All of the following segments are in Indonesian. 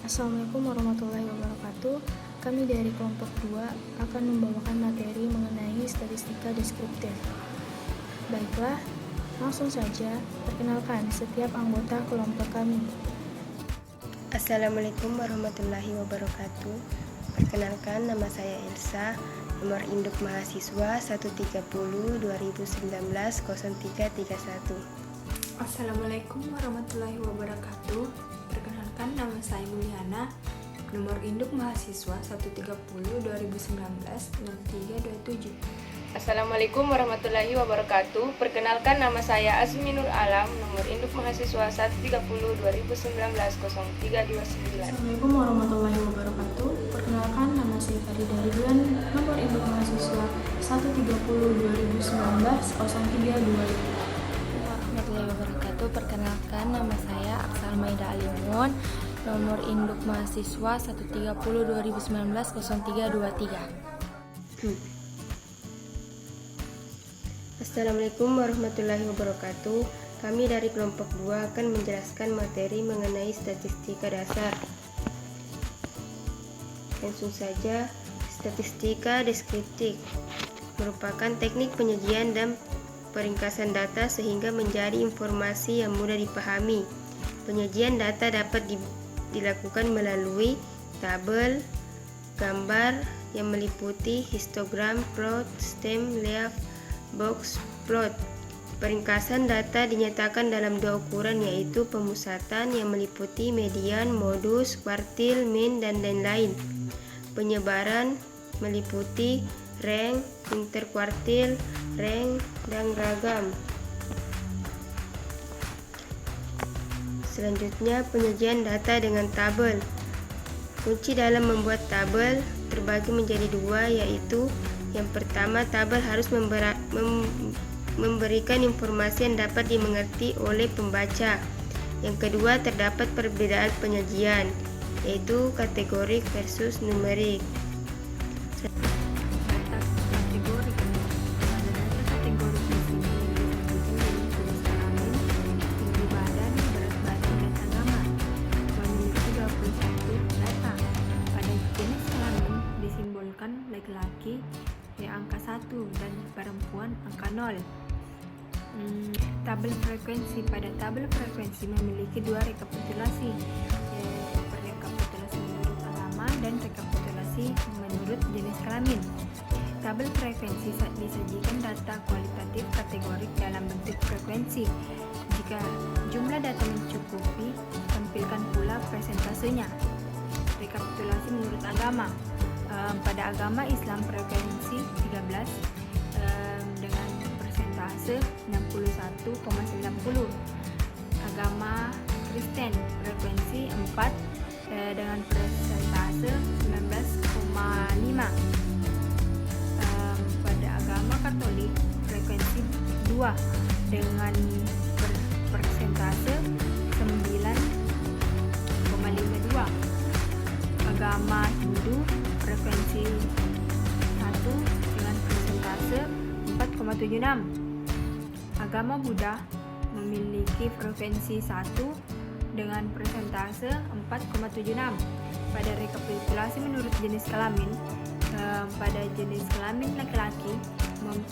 Assalamualaikum warahmatullahi wabarakatuh. Kami dari kelompok 2 akan membawakan materi mengenai statistika deskriptif. Baiklah, langsung saja perkenalkan setiap anggota kelompok kami. Assalamualaikum warahmatullahi wabarakatuh. Perkenalkan, nama saya Elsa, nomor induk mahasiswa 130 2019 0331. Assalamualaikum warahmatullahi wabarakatuh. Perkenalkan, nama saya Mulyana, nomor induk mahasiswa 130 2019 0327. Assalamualaikum warahmatullahi wabarakatuh. Perkenalkan, nama saya Azminur Alam, nomor induk mahasiswa 130 2019 0329. Assalamualaikum warahmatullahi wabarakatuh. Perkenalkan, nama saya Farida Ridwan, nomor induk mahasiswa 130 2019 0325. Warahmatullahi wabarakatuh. Perkenalkan, nama saya Aksal Maida Alimun, nomor induk mahasiswa 130 2019 0323. Assalamualaikum warahmatullahi wabarakatuh. Kami dari kelompok 2 akan menjelaskan materi mengenai statistika dasar. Langsung saja, statistika deskriptif merupakan teknik penyajian dan peringkasan data sehingga menjadi informasi yang mudah dipahami. Penyajian data dapat dilakukan melalui tabel, gambar yang meliputi histogram, plot, stem, leaf, box, plot. Peringkasan data dinyatakan dalam dua ukuran, yaitu pemusatan yang meliputi median, modus, kuartil, mean, dan lain-lain. Penyebaran meliputi rank, interkuartil, rank, dan ragam. Selanjutnya, penyajian data dengan tabel. Kunci dalam membuat tabel terbagi menjadi dua, yaitu yang pertama, tabel harus memberikan informasi yang dapat dimengerti oleh pembaca. Yang kedua, terdapat perbedaan penyajian, yaitu kategorik versus numerik. Laki-laki angka 1 dan perempuan angka 0. Tabel frekuensi. Pada tabel frekuensi memiliki dua rekapitulasi, rekapitulasi menurut agama dan rekapitulasi menurut jenis kelamin. Tabel frekuensi disajikan data kualitatif kategorik dalam bentuk frekuensi. Jika jumlah data mencukupi, tampilkan pula persentasenya. Rekapitulasi menurut agama. Pada agama Islam frekuensi 13 dengan persentase 61,90. Agama Kristen frekuensi 4 dengan persentase 19,5. Pada agama Katolik frekuensi 2 dengan persentase 9,52. Agama Hindu frekuensi 1 dengan persentase 4,76. Agama Buddha memiliki frekuensi 1 dengan persentase 4,76. Pada rekapitulasi menurut jenis kelamin, pada jenis kelamin laki-laki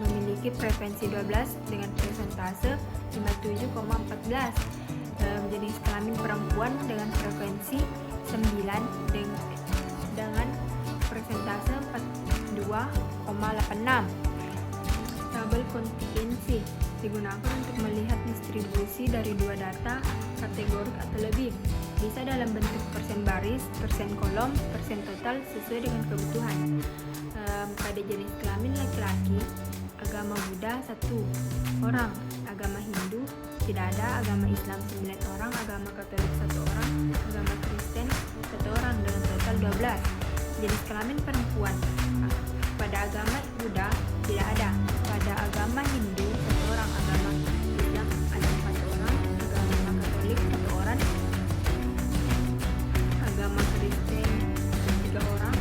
memiliki frekuensi 12 dengan persentase 57,14. Jenis kelamin perempuan dengan frekuensi 9 dengan persentase 42,86. Tabel kontingensi digunakan untuk melihat distribusi dari dua data kategorik atau lebih. Bisa dalam bentuk persen baris, persen kolom, persen total sesuai dengan kebutuhan. Pada jenis kelamin laki-laki, agama Buddha 1 orang, agama Hindu tidak ada, agama Islam 9 orang, agama Katolik 1 orang, agama Kristen 1 orang dengan total 12. Jenis kelamin perempuan. Pada agama Buddha tidak ada. Pada agama Hindu 1 orang, agama Islam ada 4 orang, agama Katolik 1 orang, agama Kristen 3 orang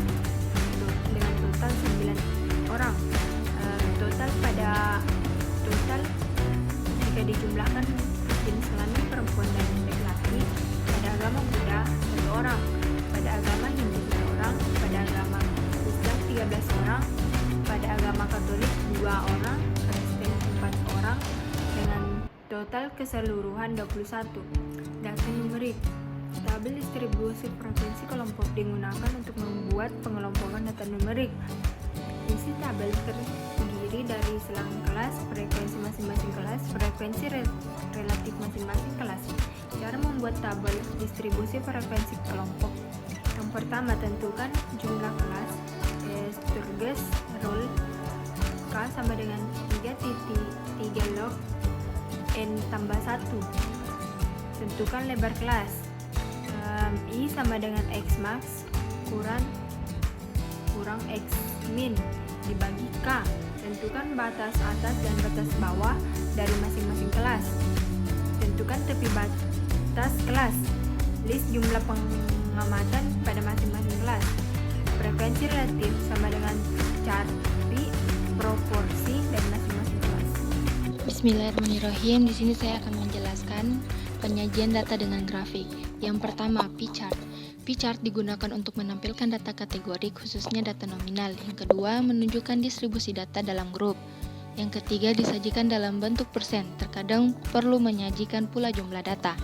dengan total 9 orang. Total jika dijumlahkan jenis kelamin perempuan dan laki-laki pada agama Buddha 1 orang, total keseluruhan 21. Data numerik. Tabel distribusi provinsi kelompok digunakan untuk membuat pengelompokan data numerik. Isi tabel terdiri dari selang kelas, frekuensi masing-masing kelas, frekuensi relatif masing-masing kelas. Cara membuat tabel distribusi frekuensi kelompok. Yang pertama, tentukan jumlah kelas Sturges Rule K sama dengan 3 log N tambah 1. Tentukan lebar kelas. I sama dengan X max kurang X min dibagi K. Tentukan batas atas dan batas bawah dari masing-masing kelas. Tentukan tepi batas kelas. List jumlah pengamatan pada masing-masing kelas. Frekuensi relatif sama dengan cari proporsi dari masing-masing kelas. Bismillahirrahmanirrahim. Di sini saya akan menjelaskan penyajian data dengan grafik. Yang pertama, pie chart. Pie chart digunakan untuk menampilkan data kategorik, khususnya data nominal. Yang kedua, menunjukkan distribusi data dalam grup. Yang ketiga, disajikan dalam bentuk persen. Terkadang perlu menyajikan pula jumlah data.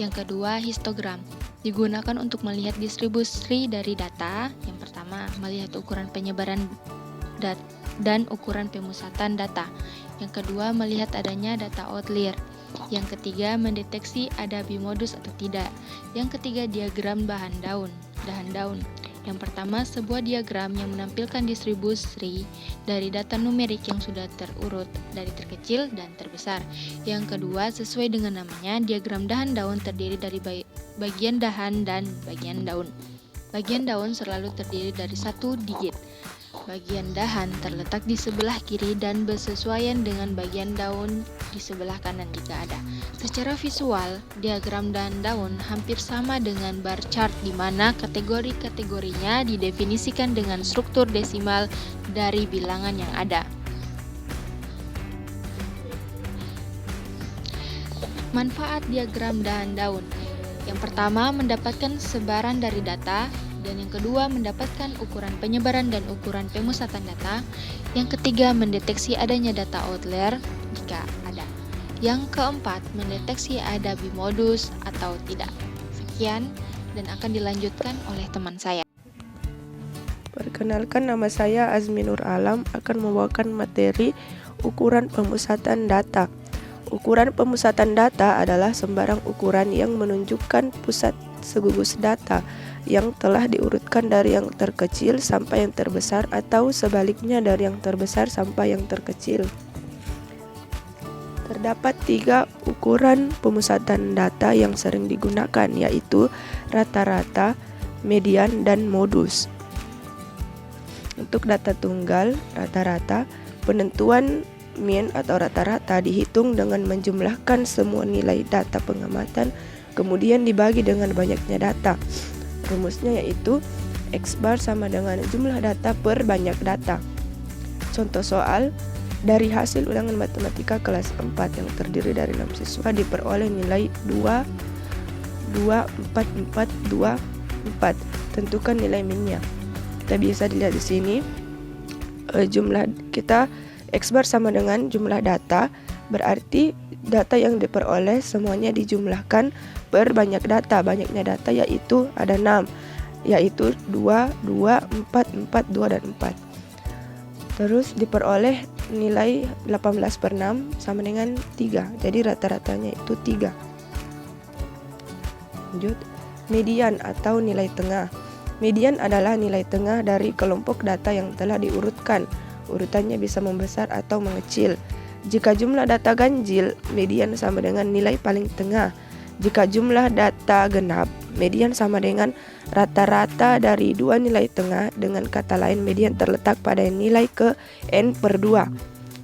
Yang kedua, histogram. Digunakan untuk melihat distribusi dari data. Yang pertama, melihat ukuran penyebaran dan ukuran pemusatan data. Yang kedua, melihat adanya data outlier. Yang ketiga, mendeteksi ada bimodus atau tidak. Yang ketiga, diagram dahan daun. Yang pertama, sebuah diagram yang menampilkan distribusi dari data numerik yang sudah terurut dari terkecil dan terbesar. Yang kedua, sesuai dengan namanya, diagram dahan daun terdiri dari bagian dahan dan bagian daun. Bagian daun selalu terdiri dari satu digit. Bagian dahan terletak di sebelah kiri dan bersesuaian dengan bagian daun di sebelah kanan jika ada. Secara visual, diagram dahan daun hampir sama dengan bar chart di mana kategori-kategorinya didefinisikan dengan struktur desimal dari bilangan yang ada. Manfaat diagram dahan daun. Yang pertama, mendapatkan sebaran dari data. Dan yang kedua, mendapatkan ukuran penyebaran dan ukuran pemusatan data. Yang ketiga, mendeteksi adanya data outlier jika ada. Yang keempat, mendeteksi ada bimodus atau tidak. Sekian dan akan dilanjutkan oleh teman saya. Perkenalkan, nama saya Azmi Nur Alam, akan membawakan materi ukuran pemusatan data. Ukuran pemusatan data adalah sembarang ukuran yang menunjukkan pusat segugus data yang telah diurutkan dari yang terkecil sampai yang terbesar atau sebaliknya dari yang terbesar sampai yang terkecil. Terdapat 3 ukuran pemusatan data yang sering digunakan, yaitu rata-rata, median, dan modus. Untuk data tunggal, rata-rata, penentuan mean atau rata-rata dihitung dengan menjumlahkan semua nilai data pengamatan, kemudian dibagi dengan banyaknya data. Rumusnya yaitu X bar sama dengan jumlah data per banyak data. Contoh soal, dari hasil ulangan matematika kelas 4 yang terdiri dari 6 siswa diperoleh nilai 2, 4. Tentukan nilai minnya. Kita bisa dilihat di sini jumlah kita X bar sama dengan jumlah data, berarti data yang diperoleh semuanya dijumlahkan per banyak data. Banyaknya data yaitu ada 6, yaitu 2, 4, 2, dan 4. Terus diperoleh nilai 18 per 6 sama dengan 3. Jadi rata-ratanya itu 3. Lanjut, median atau nilai tengah. Median adalah nilai tengah dari kelompok data yang telah diurutkan. Urutannya bisa membesar atau mengecil. Jika jumlah data ganjil, median sama dengan nilai paling tengah. Jika jumlah data genap, median sama dengan rata-rata dari 2 nilai tengah. Dengan kata lain, median terletak pada nilai ke n per 2.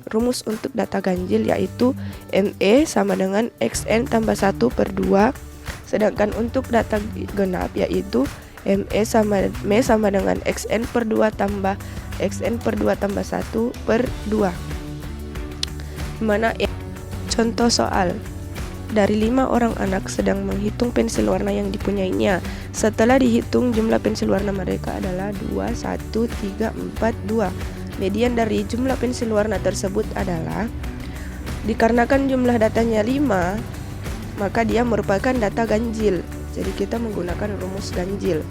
Rumus untuk data ganjil yaitu ME sama dengan XN tambah 1 per 2. Sedangkan untuk data genap yaitu ME sama dengan XN per 2 tambah XN per 2 tambah 1 per 2. Dimana contoh soal, dari 5 orang anak sedang menghitung pensil warna yang dipunyainya. Setelah dihitung, jumlah pensil warna mereka adalah 2, 1, 3, 4, 2. Median dari jumlah pensil warna tersebut adalah Dikarenakan jumlah datanya 5, maka dia merupakan data ganjil. Jadi kita menggunakan rumus ganjil,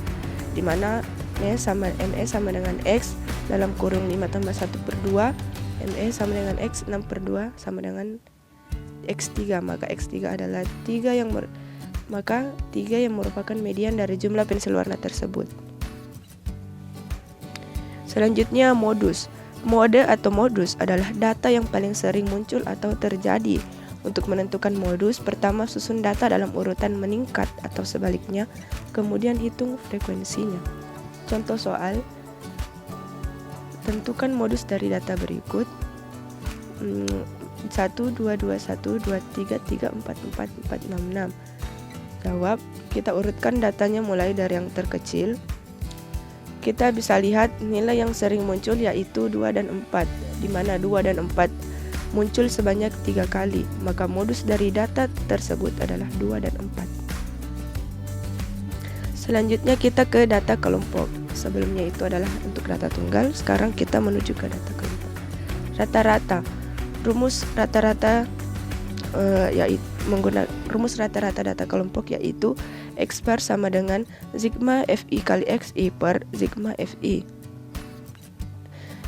di mana ME sama dengan X dalam kurung 5 tambah 1/2, ME sama dengan X 6/2 sama dengan X3. Maka X3 adalah 3 yang merupakan median dari jumlah pensil warna tersebut. Selanjutnya modus. Mode atau modus adalah data yang paling sering muncul atau terjadi. Untuk menentukan modus, pertama susun data dalam urutan meningkat atau sebaliknya, kemudian hitung frekuensinya. Contoh soal, tentukan modus dari data berikut. 1, 2, 2, 1, 2, 3, 3, 4, 4, 4, 6, 6. Jawab, kita urutkan datanya mulai dari yang terkecil. Kita bisa lihat nilai yang sering muncul yaitu 2 dan 4, di mana 2 dan 4 muncul sebanyak 3 kali, maka modus dari data tersebut adalah 2 dan 4. Selanjutnya kita ke data kelompok. Sebelumnya itu adalah untuk data tunggal, sekarang kita menuju ke data kelompok. Rata-rata. Rumus rata-rata rumus rata-rata data kelompok yaitu X bar sama dengan sigma FI kali XI per sigma FI,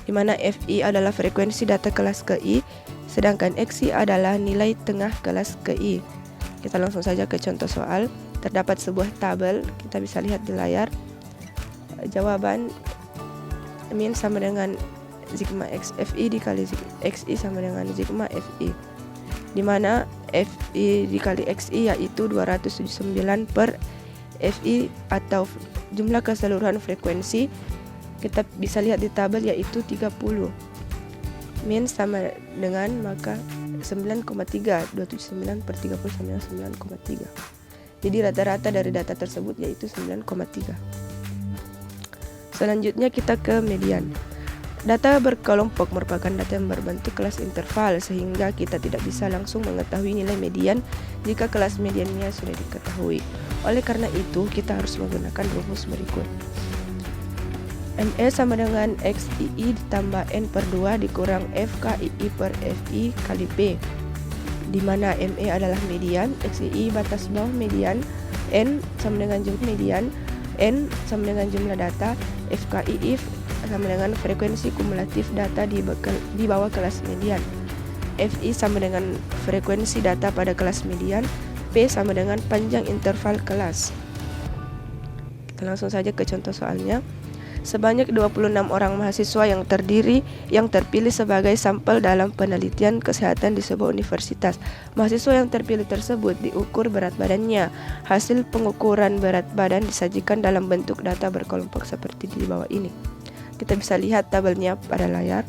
di mana FI adalah frekuensi data kelas KI, sedangkan XI adalah nilai tengah kelas KI. Kita langsung saja ke contoh soal. Terdapat sebuah tabel, kita bisa lihat di layar. Jawaban min sama dengan sigma FI dikali XI sama dengan sigma FI, di mana FI dikali XI yaitu 279 per FI atau jumlah keseluruhan frekuensi. Kita bisa lihat di tabel yaitu 30. Min sama dengan maka 9,3, 279 per 30 sama dengan 9,3. Jadi rata-rata dari data tersebut yaitu 9,3. Selanjutnya kita ke median. Data berkelompok merupakan data yang berbentuk kelas interval, sehingga kita tidak bisa langsung mengetahui nilai median jika kelas mediannya sudah diketahui. Oleh karena itu, kita harus menggunakan rumus berikut. ME sama dengan XII ditambah N per 2 dikurang FKII per FI kali P, di mana ME adalah median, XII batas bawah median, N sama dengan jumlah median, N sama dengan jumlah data, FKII sama dengan frekuensi kumulatif data di bawah kelas median, FI sama dengan frekuensi data pada kelas median, P sama dengan panjang interval kelas. Kita langsung saja ke contoh soalnya. Sebanyak 26 orang mahasiswa yang terpilih sebagai sampel dalam penelitian kesehatan di sebuah universitas. Mahasiswa yang terpilih tersebut diukur berat badannya. Hasil pengukuran berat badan disajikan dalam bentuk data berkelompok seperti di bawah ini. Kita bisa lihat tabelnya pada layar.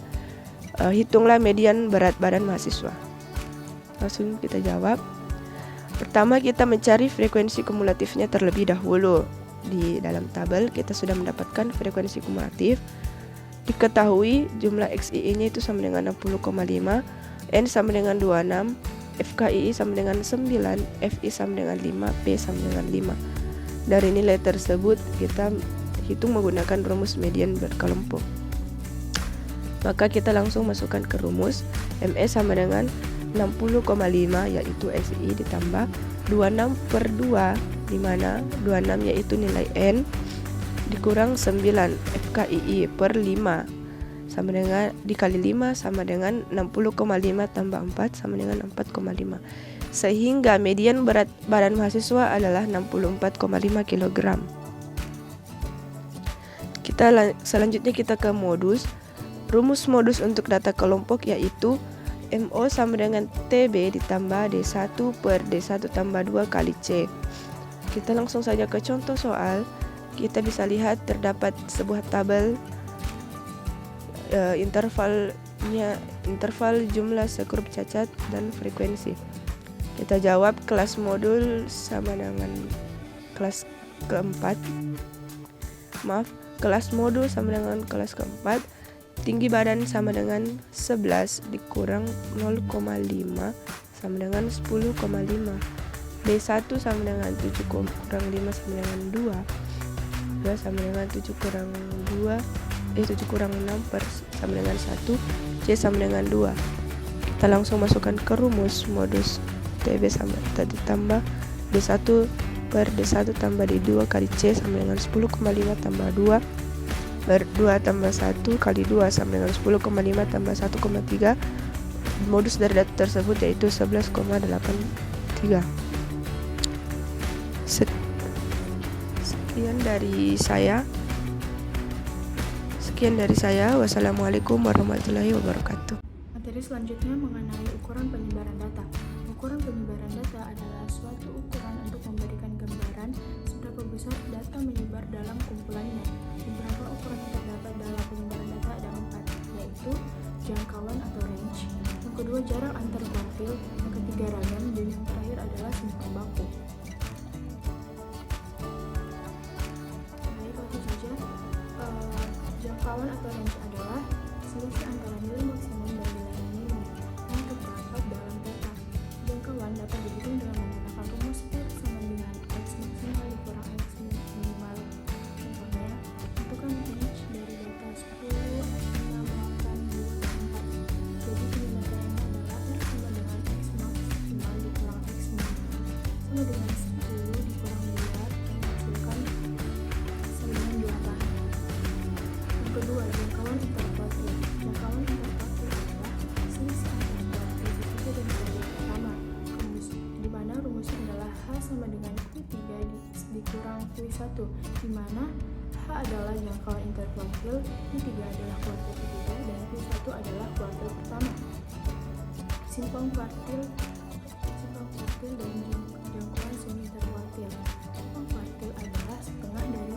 Hitunglah median berat badan mahasiswa. Langsung kita jawab. Pertama, kita mencari frekuensi kumulatifnya terlebih dahulu. Di dalam tabel kita sudah mendapatkan frekuensi kumulatif. Diketahui jumlah XII-nya itu sama dengan 60,5, N sama dengan 26, FKII sama dengan 9, FI sama dengan 5, P sama dengan 5. Dari nilai tersebut kita hitung menggunakan rumus median berkelompok. Maka kita langsung masukkan ke rumus. ME sama dengan 60,5 yaitu XI ditambah 26 per 2, di mana 26 yaitu nilai N dikurang 9 FKII per 5 sama dengan dikali 5 sama dengan 60,5 tambah 4 sama dengan 4,5, sehingga median berat badan mahasiswa adalah 64,5 kg. Selanjutnya kita ke modus. Rumus modus untuk data kelompok yaitu MO sama dengan TB ditambah D1 per D1 tambah 2 kali C. Kita langsung saja ke contoh soal. Kita bisa lihat terdapat sebuah tabel interval jumlah sekrup cacat dan frekuensi. Kita jawab kelas modul sama dengan kelas keempat. Kelas modul sama dengan kelas keempat. Tinggi badan sama dengan 11 dikurang 0,5 sama dengan 10,5. D1 sama dengan 7 kurang 5 sama dengan 2. 2 sama dengan 7 kurang 2. 7 kurang 6 per sama dengan 1. C sama dengan 2. Kita langsung masukkan ke rumus modus TB sama ditambah D1 per D1 tambah D2 kali C sama dengan 10,5 tambah 2 per 2 tambah 1 kali 2 sama dengan 10,5 tambah 1,3. Modus dari data tersebut yaitu 11,83. Sekian dari saya. Wassalamualaikum warahmatullahi wabarakatuh. Materi selanjutnya mengenai ukuran penyebaran data. Ukuran penyebaran data adalah suatu ukuran untuk memberikan gambaran seberapa besar data menyebar dalam kumpulannya. Beberapa ukuran yang terdapat dalam penyebaran data ada 4, yaitu jangkauan atau range, yang kedua jarak antar kuartil, yang ketiga ragam, dan yang terakhir adalah simpang baku. Baik, langsung saja. Jangkauan atau range adalah selisih antara nilai maksimum dan nilai minimum yang terdapat dalam data. Jangkauan dapat dihitung dengan menggunakan rumus R sama dengan X maksimal dikurang X minimal. Contohnya, tentukan range dari data 10, 6, 8, 2, dan 4. Jadi penyebabnya adalah R sama dengan X maksimal dikurang X minimal sama dengan 10 dikurang 2 yang menghasilkan 98. Yang kedua, jangkauan interkuartil. Jangkauan interkuartil adalah selisih antar kuartil ketiga dan kuartil pertama, di mana rumusnya adalah H sama dengan Q3 dikurang Q1, di mana H adalah jangkauan interkuartil, Q3 adalah kuartil ketiga, dan Q1 adalah kuartil pertama. Simpang kuartil dan jangkauan semi interkuartil. Simpang kuartil adalah setengah dari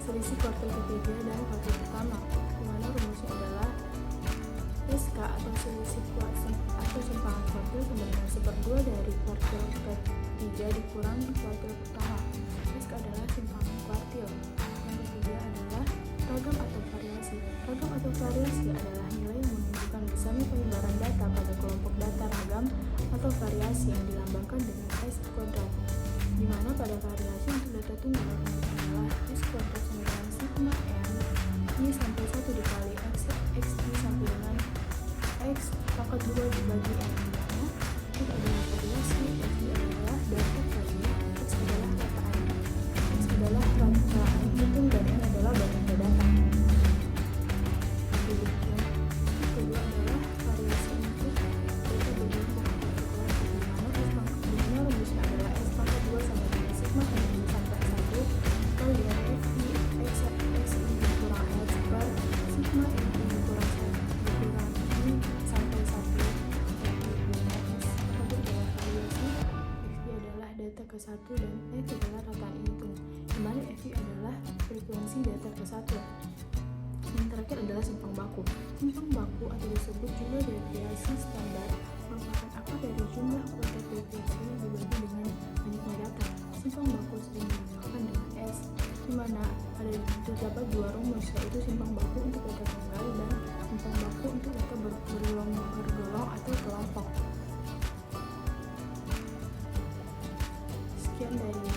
selisih kuartil ketiga dan kuartil pertama, di mana rumusnya adalah SK atau selisih atau simpangan kuartil sama dengan 1/2 dari kuartil ketiga dikurang kuartil pertama. SK adalah simpangan kuartil. Yang ketiga adalah ragam atau variasi. Ragam atau variasi adalah nilai yang menunjukkan besarnya penyebaran data pada kelompok data ragam atau variasi yang dilambangkan dengan S kuadrat, di mana pada variasi untuk data tunggal adalah S kuadrat sama dengan sigma n I sampai 1 dikali X I sampai dengan X pangkat 2 dibagi N, di mana X adalah variasi, X I adalah data kali X adalah rataan hitung, dan N adalah banyaknya data. Demikian. Kedua adalah variasi untuk data berjumlah di mana rumusnya adalah S pangkat 2 sama dengan sigma n I sampai 1 kali dengan F I X I dikurang X per sigma n I dikurang I sampai 1 dengan X. Apabila adalah variasi, X I adalah data ke-1 dan F adalah rataan hitung, di mana F I adalah frekuensi data ke-1. Yang terakhir adalah simpang baku. Simpang baku atau disebut juga deviasi standar merupakan akar dari jumlah kuota deviasi yang dibagi dengan banyaknya data. Simpang baku sering dinamakan dengan S, di mana terdapat dua rumus, yaitu simpang baku untuk data tunggal dan simpang baku untuk data bergolong atau kelompok. Sekian dari